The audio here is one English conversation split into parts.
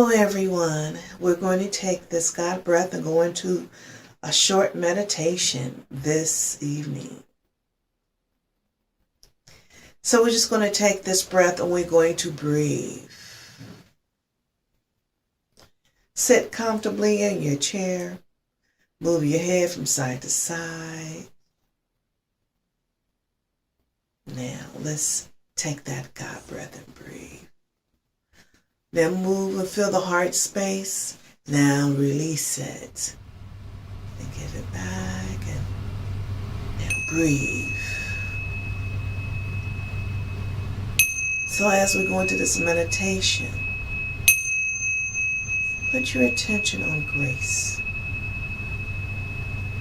Hello everyone. We're going to take this God breath and go into a short meditation this evening. So we're just going to take this breath and we're going to breathe. Sit comfortably in your chair. Move your head from side to side. Now let's take that God breath and breathe. Then move and feel the heart space. Now release it. And give it back and breathe. So as we go into this meditation, put your attention on grace.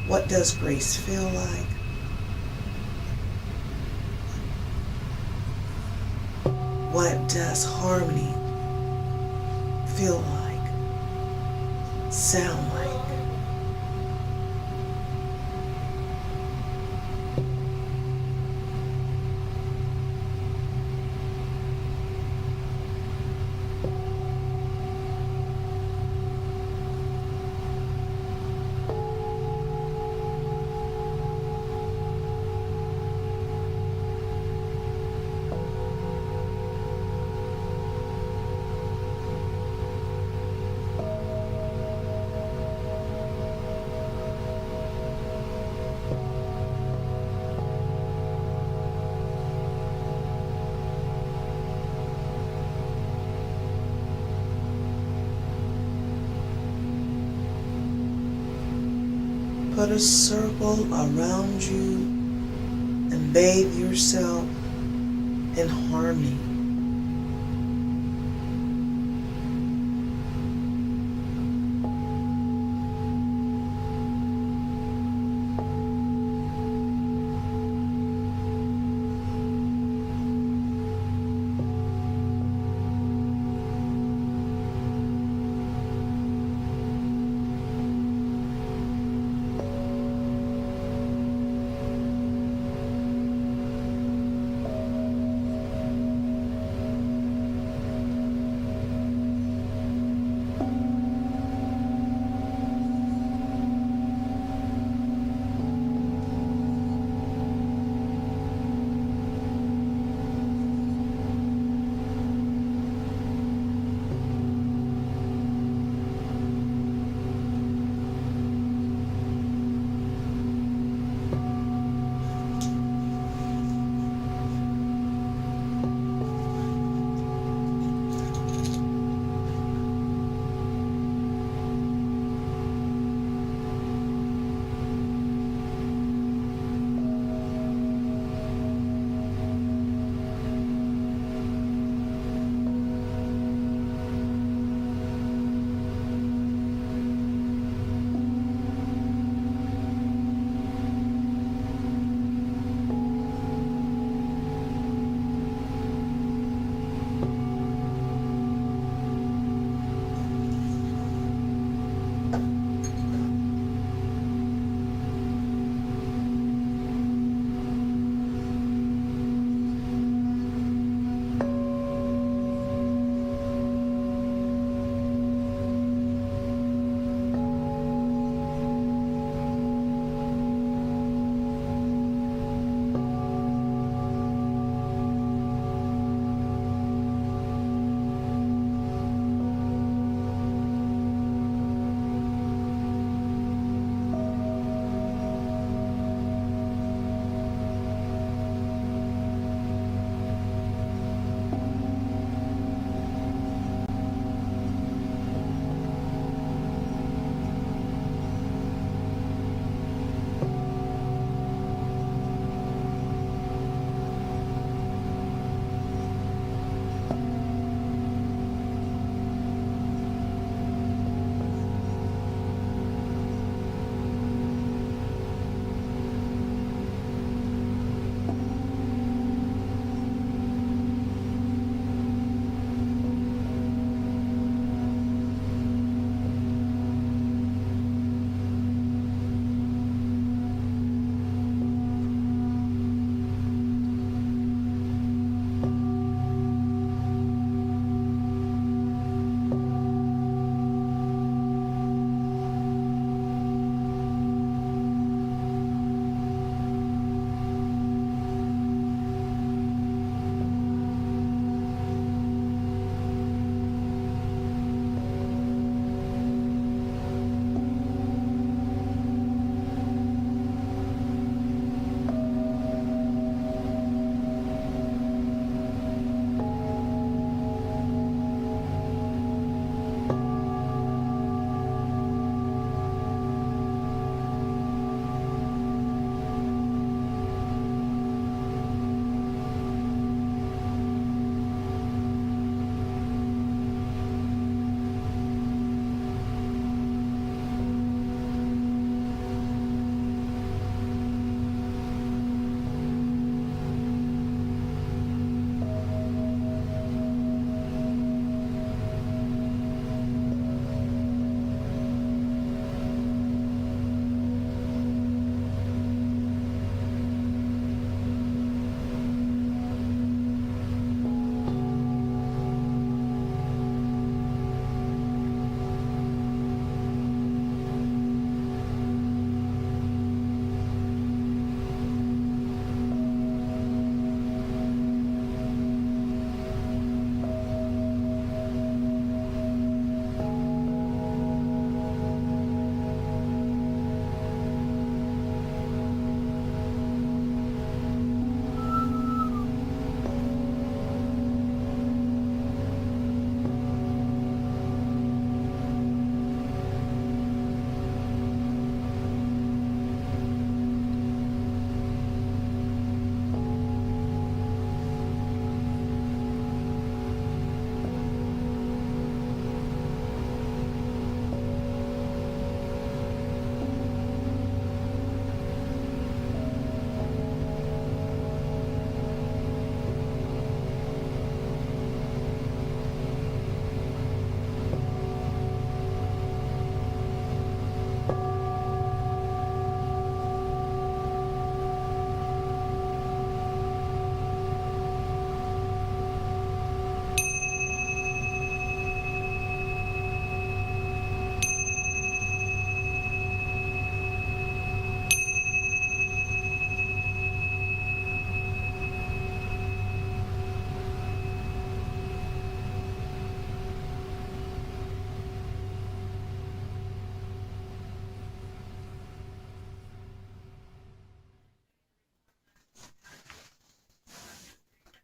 What does grace feel like? What does harmony feel like? Sound like? Put a circle around you and bathe yourself in harmony.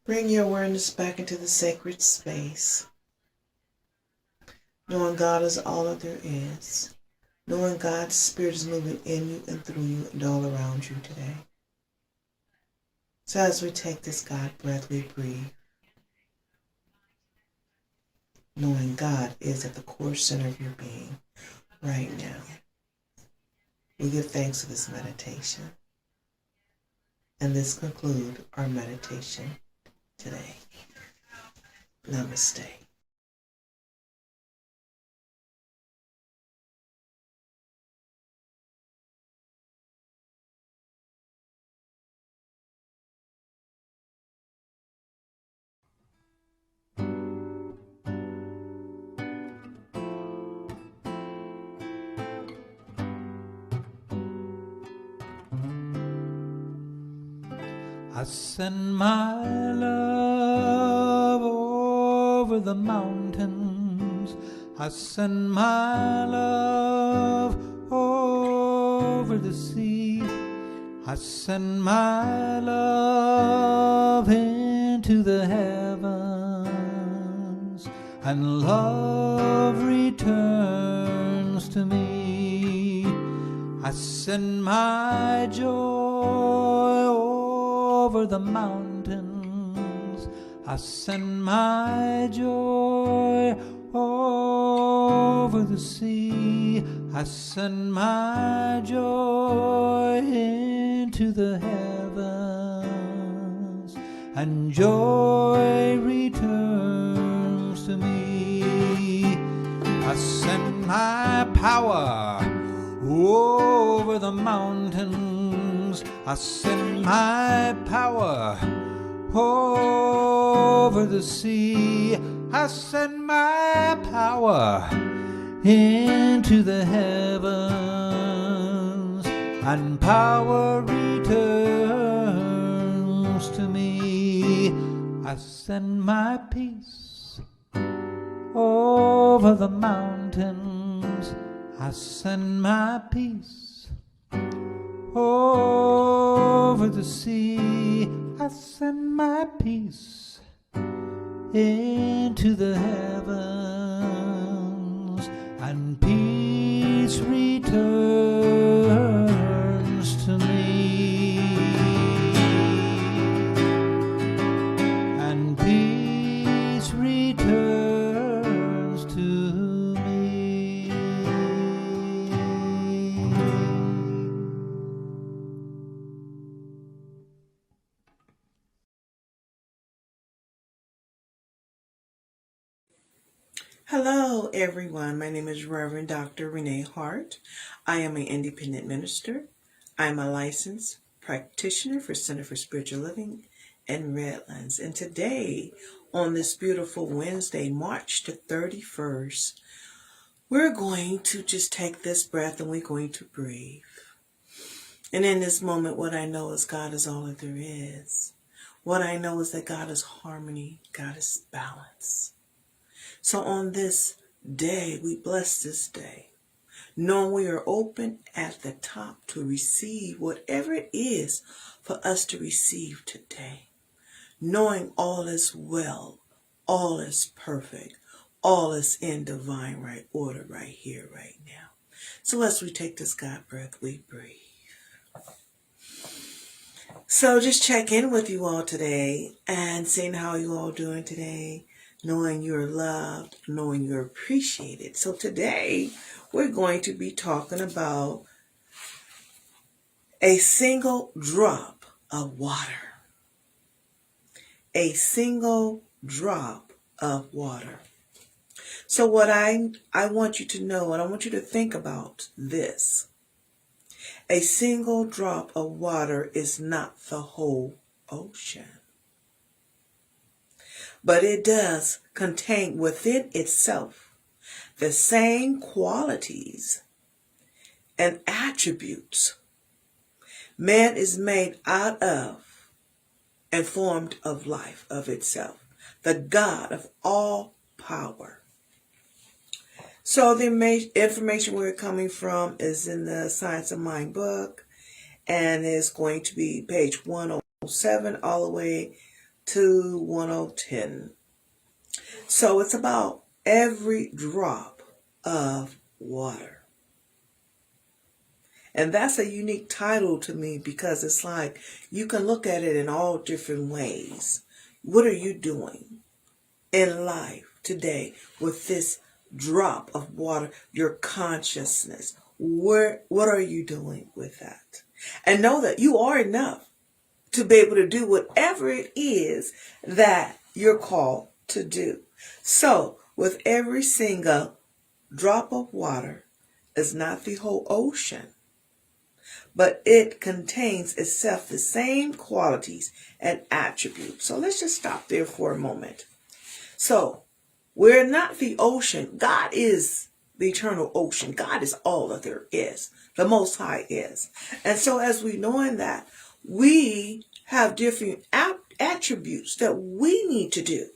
Bring your awareness back into the sacred space, knowing God is all that there is, knowing God's Spirit is moving in you and through you and all around you today. So as we take this God breath, we breathe, knowing God is at the core center of your being right now. We give thanks for this meditation. And this concludes our meditation today. Namaste. I send my love over the mountains. I send my love over the sea. I send my love into the heavens, and love returns to me. I send my joy over the mountains. I send my joy over the sea. I send my joy into the heavens, and joy returns to me. I send my power over the mountains. I send my power over the sea. I send my power into the heavens, and power returns to me. I send my peace over the mountains. I send my peace over the sea. I send my peace into the heavens, and peace returns to me, and peace returns to me. Hello, everyone. My name is Reverend Dr. Renee Hart. I am an independent minister. I am a licensed practitioner for Center for Spiritual Living in Redlands. And today, on this beautiful Wednesday, March the 31st, we're going to just take this breath and we're going to breathe. And in this moment, what I know is God is all that there is. What I know is that God is harmony, God is balance. So on this day, we bless this day, knowing we are open at the top to receive whatever it is for us to receive today, knowing all is well, all is perfect, all is in divine right order right here, right now. So as we take this God breath, we breathe. So just check in with you all today and seeing how you all doing today, knowing you're loved, knowing you're appreciated. So today we're going to be talking about a single drop of water. A single drop of water. So what I want you to know, and I want you to think about this. A single drop of water is not the whole ocean. But it does contain within itself the same qualities and attributes man is made out of and formed of life of itself, the God of all power. So the information we're coming from is in the Science of Mind book, and it's going to be page 107 all the way to 1010. So it's about every drop of water. And that's a unique title to me because it's like you can look at it in all different ways. What are you doing in life today with this drop of water, your consciousness? What are you doing with that? And know that you are enough to be able to do whatever it is that you're called to do. So with every single drop of water is not the whole ocean, but it contains itself the same qualities and attributes. So let's just stop there for a moment. So we're not the ocean. God is the eternal ocean. God is all that there is. The Most High is. And so as we know in that, we have different attributes that we need to do.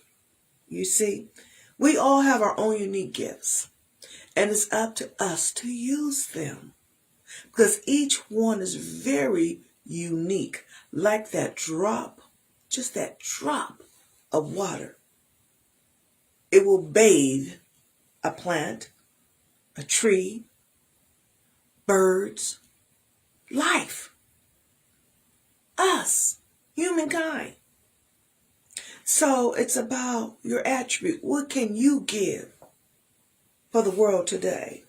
You see, we all have our own unique gifts. And it's up to us to use them. Because each one is very unique. Like that drop, just that drop of water. It will bathe a plant, a tree, birds, life, us, humankind. So it's about your attribute. What can you give for the world today?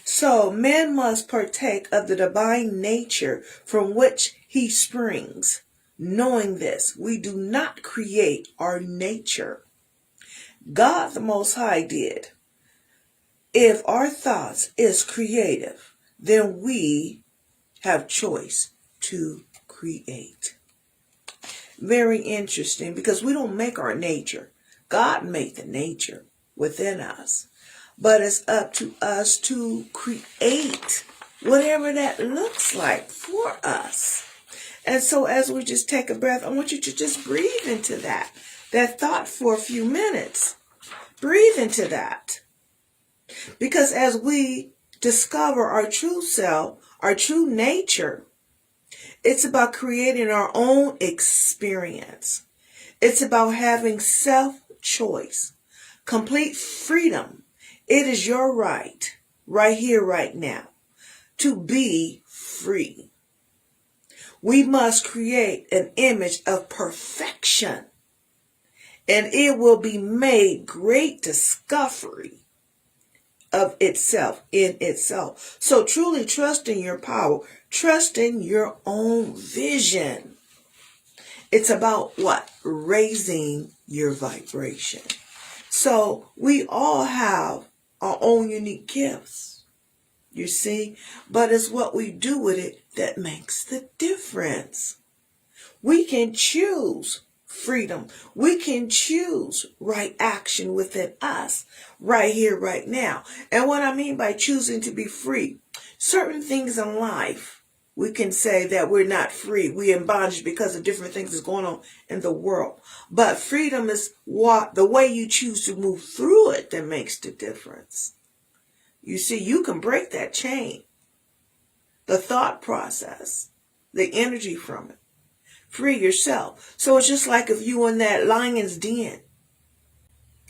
So man must partake of the divine nature from which he springs. Knowing this, we do not create our nature. God the Most High did. If our thoughts is creative, then we have choice to create. Very interesting, because we don't make our nature. God made the nature within us. But it's up to us to create whatever that looks like for us. And so as we just take a breath, I want you to just breathe into that thought for a few minutes. Breathe into that. Because as we discover our true self, our true nature, it's about creating our own experience. It's about having self-choice, complete freedom. It is your right here, right now, to be free. We must create an image of perfection, and it will be made great discovery of itself, in itself. So truly trust in your power, trust in your own vision. It's about what? Raising your vibration. So we all have our own unique gifts, you see, but it's what we do with it that makes the difference. We can choose freedom. We can choose right action within us right here, right now. And what I mean by choosing to be free, certain things in life, we can say that we're not free. We're in bondage because of different things that's going on in the world. But freedom is what the way you choose to move through it that makes the difference. You see, you can break that chain, the thought process, the energy from it. Free yourself. So it's just like if you were in that lion's den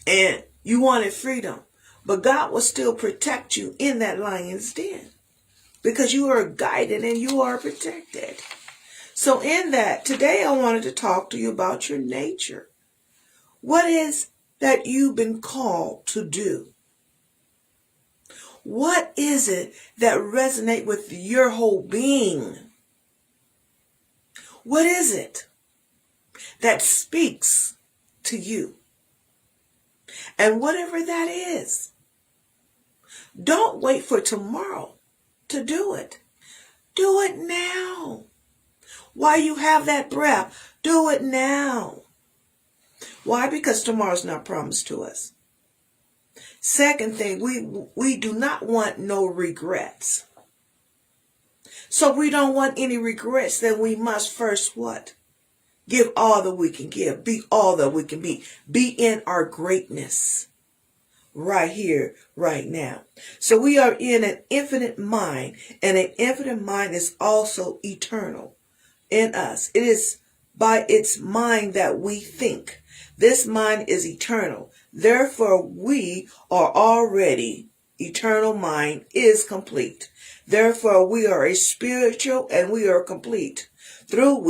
and you wanted freedom, but God will still protect you in that lion's den because you are guided and you are protected. So in that, today I wanted to talk to you about your nature. What is that you've been called to do? What is it that resonates with your whole being? What is it that speaks to you? And whatever that is, don't wait for tomorrow to do it. Do it now. While you have that breath, do it now. Why? Because tomorrow's not promised to us. Second thing, we do not want no regrets. So we don't want any regrets. Then we must first what? Give all that we can give. Be all that we can be. Be in our greatness. Right here, right now. So we are in an infinite mind. And an infinite mind is also eternal in us. It is by its mind that we think. This mind is eternal. Therefore, we are already, eternal mind is complete. Therefore, we are a spiritual and we are complete. Through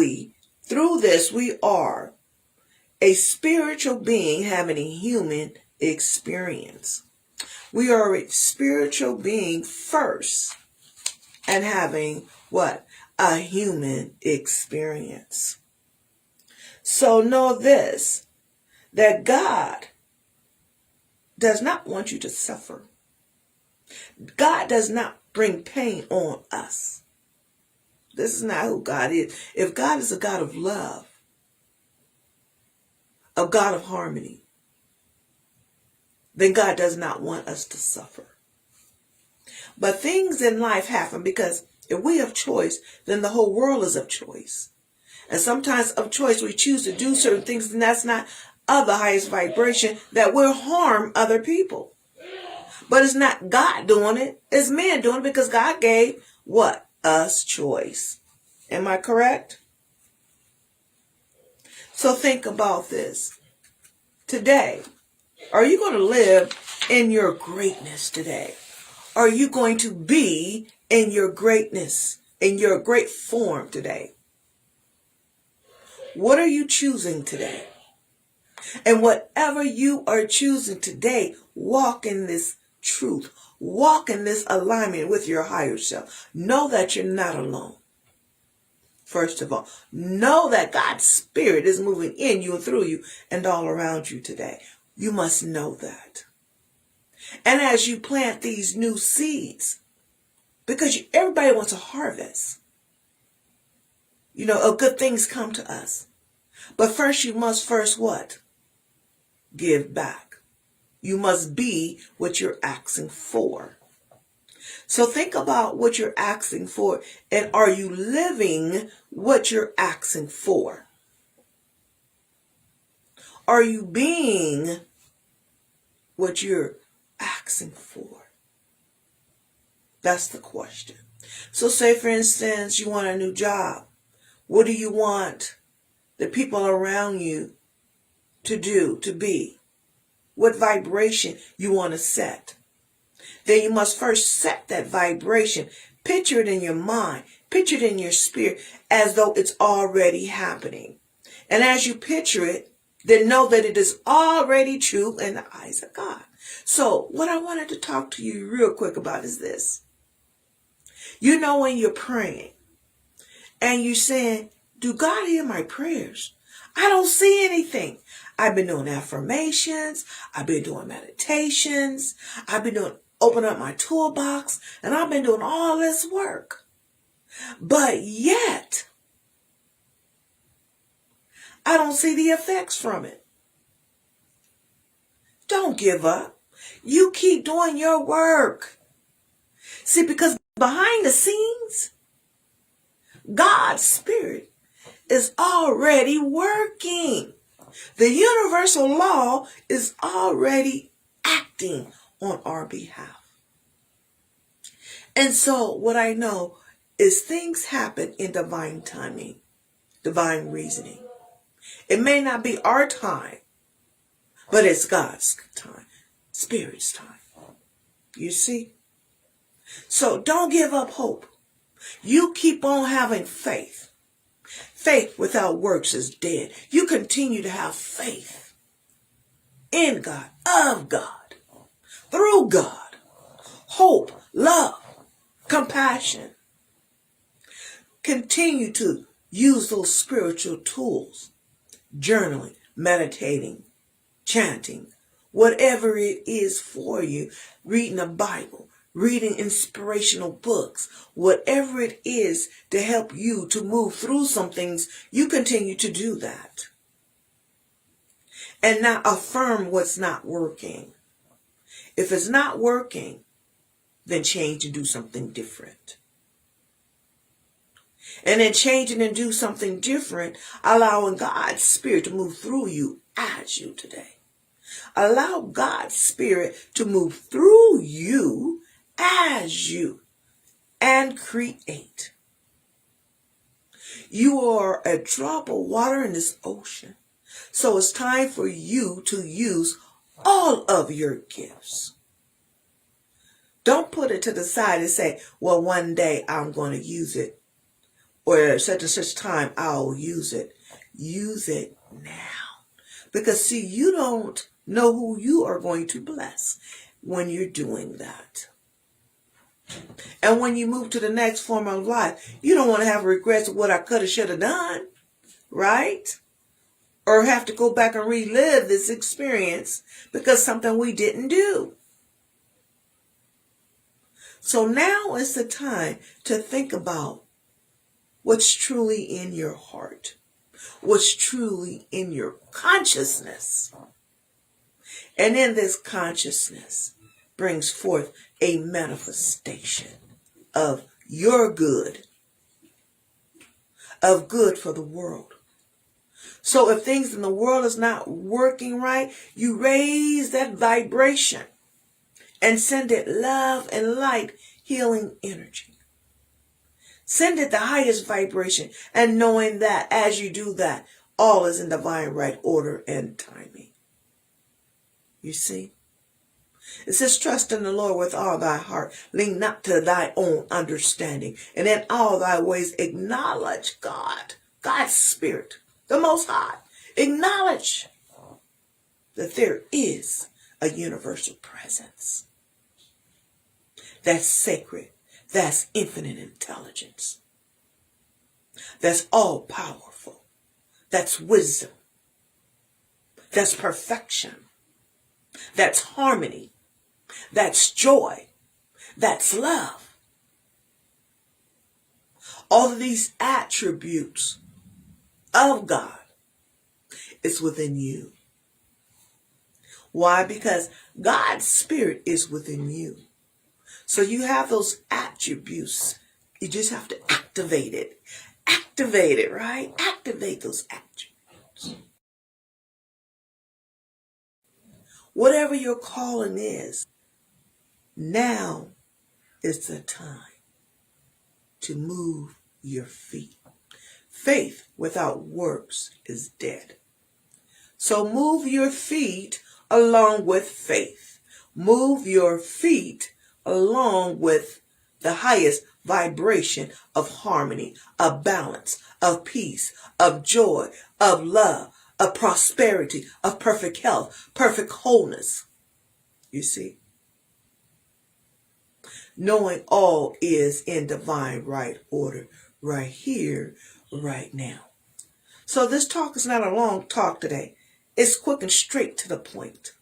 this, we are a spiritual being having a human experience. We are a spiritual being first and having what? A human experience. So know this, that God does not want you to suffer. God does not bring pain on us. This is not who God is. If God is a God of love, a God of harmony, then God does not want us to suffer. But things in life happen because if we have choice, then the whole world is of choice. And sometimes of choice we choose to do certain things, and that's not of the highest vibration, that will harm other people. But it's not God doing it, it's man doing it, because God gave what? Us choice. Am I correct? So think about this. Today, are you going to live in your greatness today? Are you going to be in your greatness, in your great form today? What are you choosing today? And whatever you are choosing today, walk in this truth. Walk in this alignment with your higher self. Know that you're not alone. First of all, know that God's Spirit is moving in you and through you and all around you today. You must know that. And as you plant these new seeds, because everybody wants a harvest, good things come to us. But first, you must what? Give back. You must be what you're asking for. So think about what you're asking for, and are you living what you're asking for? Are you being what you're asking for? That's the question. So say, for instance, you want a new job. What do you want the people around you to do, to be? What vibration you want to set? Then you must first set that vibration. Picture it in your mind. Picture it in your spirit as though it's already happening. And as you picture it, then know that it is already true in the eyes of God. So what I wanted to talk to you real quick about is this. When you're praying and you're saying, do God hear my prayers? I don't see anything. I've been doing affirmations. I've been doing meditations. I've been opening up my toolbox, and I've been doing all this work. But yet, I don't see the effects from it. Don't give up. You keep doing your work. See, because behind the scenes, God's Spirit is already working. The universal law is already acting on our behalf. And so what I know is things happen in divine timing, divine reasoning. It may not be our time, but it's God's time, Spirit's time. You see? So don't give up hope. You keep on having faith. Faith without works is dead. You continue to have faith in God, of God, through God. Hope, love, compassion. Continue to use those spiritual tools. Journaling, meditating, chanting, whatever it is for you. Reading the Bible, reading inspirational books, whatever it is to help you to move through some things, you continue to do that. And not affirm what's not working. If it's not working, then change and do something different. And then changing and do something different, allowing God's Spirit to move through you as you today. Allow God's Spirit to move through you as you and create. You are a drop of water in this ocean. So it's time for you to use all of your gifts. Don't put it to the side and say, well, one day I'm going to use it, or at such and such time I'll use it. Use it now. Because see, you don't know who you are going to bless when you're doing that. And when you move to the next form of life, you don't want to have regrets of what I could have, should have done, right? Or have to go back and relive this experience because something we didn't do. So now is the time to think about what's truly in your heart, what's truly in your consciousness. And in this consciousness brings forth a manifestation of your good, of good for the world. So if things in the world is not working right, you raise that vibration and send it love and light, healing energy. Send it the highest vibration, and knowing that as you do that, all is in divine right order and timing. You see? It says, trust in the Lord with all thy heart. Lean not to thy own understanding. And in all thy ways acknowledge God, God's Spirit, the Most High. Acknowledge that there is a universal presence. That's sacred. That's infinite intelligence. That's all powerful. That's wisdom. That's perfection. That's harmony. That's joy. That's love. All of these attributes of God is within you. Why? Because God's Spirit is within you. So you have those attributes. You just have to activate it. Activate it, right? Activate those attributes. Whatever your calling is, now is the time to move your feet. Faith without works is dead. So move your feet along with faith. Move your feet along with the highest vibration of harmony, of balance, of peace, of joy, of love, of prosperity, of perfect health, perfect wholeness. You see? Knowing all is in divine right order, right here, right now. So this talk is not a long talk today. It's quick and straight to the point.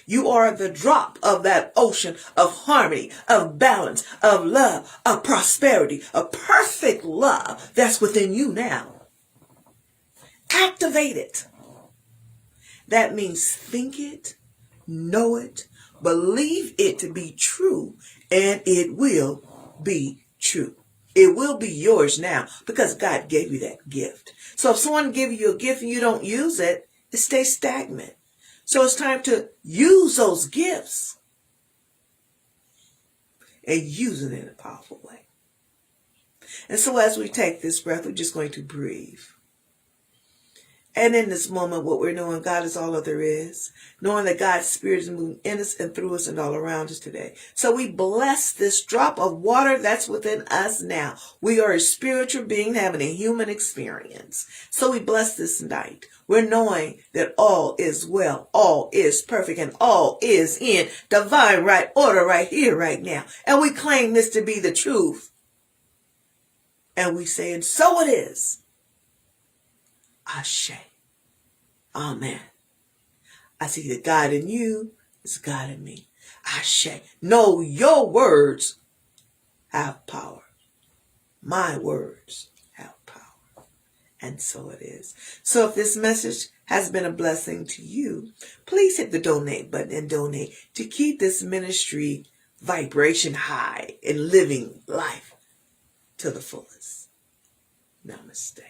You are the drop of that ocean of harmony, of balance, of love, of prosperity, of perfect love that's within you now. Activate it. That means think it, know it, believe it to be true, and it will be true. It will be yours now because God gave you that gift. So if someone gives you a gift and you don't use it, it stays stagnant. So it's time to use those gifts and use it in a powerful way. And so as we take this breath, we're just going to breathe. And in this moment, what we're knowing, God is all that there is. Knowing that God's Spirit is moving in us and through us and all around us today. So we bless this drop of water that's within us now. We are a spiritual being having a human experience. So we bless this night. We're knowing that all is well, all is perfect, and all is in divine right order right here, right now. And we claim this to be the truth. And we say, and so it is. Ashe. Amen. I see that God in you is God in me. Ashe. Know your words have power. My words have power. And so it is. So if this message has been a blessing to you, please hit the donate button and donate to keep this ministry vibration high and living life to the fullest. Namaste.